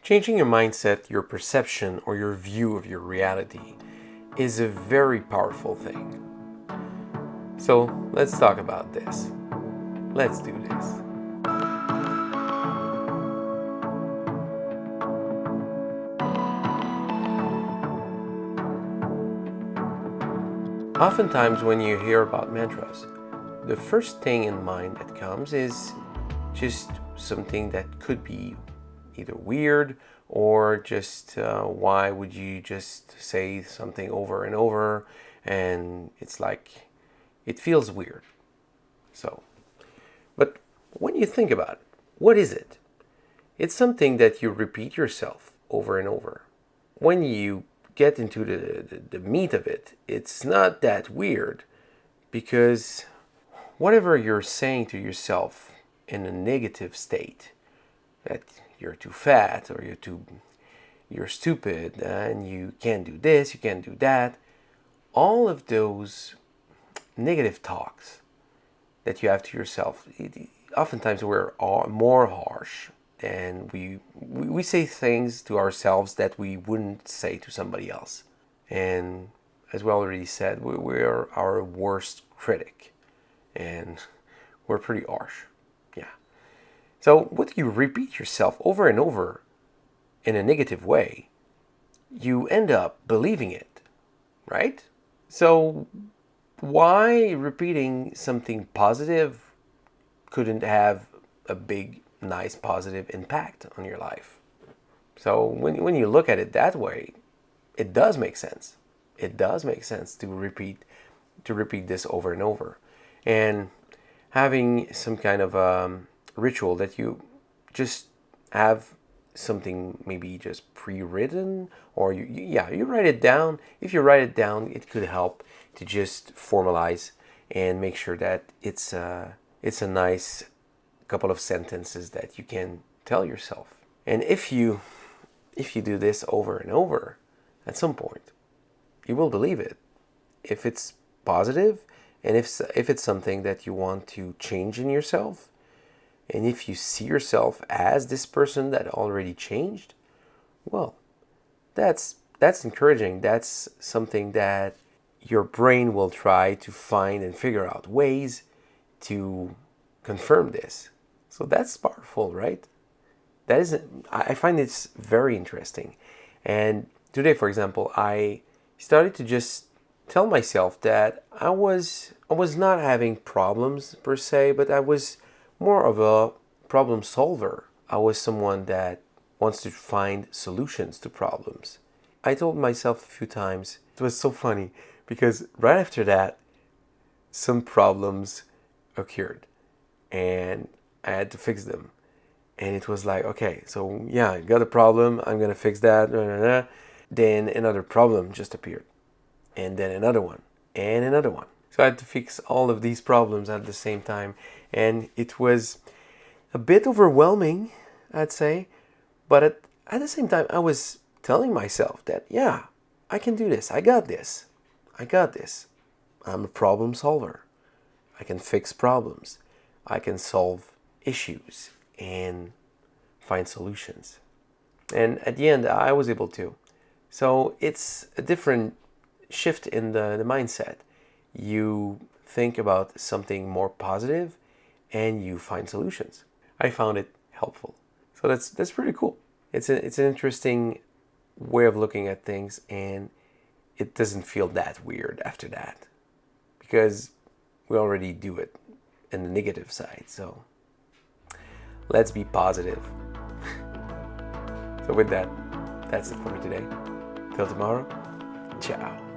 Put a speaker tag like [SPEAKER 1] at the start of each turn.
[SPEAKER 1] Changing your mindset, your perception, or your view of your reality is a very powerful thing. So let's talk about this. Let's do this. Oftentimes when you hear about mantras, the first thing in mind that comes is just something that could be either weird or just why would you just say something over and over, and it's like it feels weird. But when you think about it, what is it? It's something that you repeat yourself over and over. When you get into the meat of it, it's not that weird, because whatever you're saying to yourself in a negative state, that you're too fat, or you're stupid, and you can't do this, you can't do that, all of those negative talks that you have to yourself, oftentimes we're more harsh, and we say things to ourselves that we wouldn't say to somebody else. And as we already said, we're our worst critic, and we're pretty harsh. Yeah. So what you repeat yourself over and over in a negative way, you end up believing it, right? So why repeating something positive couldn't have a big, nice, positive impact on your life? So when you look at it that way, it does make sense. It does make sense to repeat this over and over, and having some kind of ritual that you just have something maybe just pre-written, or you write it down. If you write it down, it could help to just formalize and make sure that it's a nice couple of sentences that you can tell yourself. And if you do this over and over, at some point you will believe it, if it's positive, and if it's something that you want to change in yourself, and if you see yourself as this person that already changed, well, that's encouraging. That's something that your brain will try to find and figure out ways to confirm this. So that's powerful, right? I find it's very interesting. And today, for example, I started to just tell myself that I was not having problems per se, but I was more of a problem solver. I was someone that wants to find solutions to problems. I told myself a few times, it was so funny, because right after that, some problems occurred, and I had to fix them. And it was like, okay, so yeah, I got a problem, I'm gonna fix that. Then another problem just appeared, and then another one, and another one. So I had to fix all of these problems at the same time, and it was a bit overwhelming, I'd say. But at the same time, I was telling myself that, yeah, I can do this, I got this. I'm a problem solver. I can fix problems. I can solve issues and find solutions. And at the end, I was able to. So it's a different shift in the mindset. You think about something more positive, and you find solutions. I found it helpful. So that's pretty cool. It's an interesting way of looking at things, and it doesn't feel that weird after that, because we already do it in the negative side. So let's be positive. So with that, that's it for me today. Till tomorrow, ciao.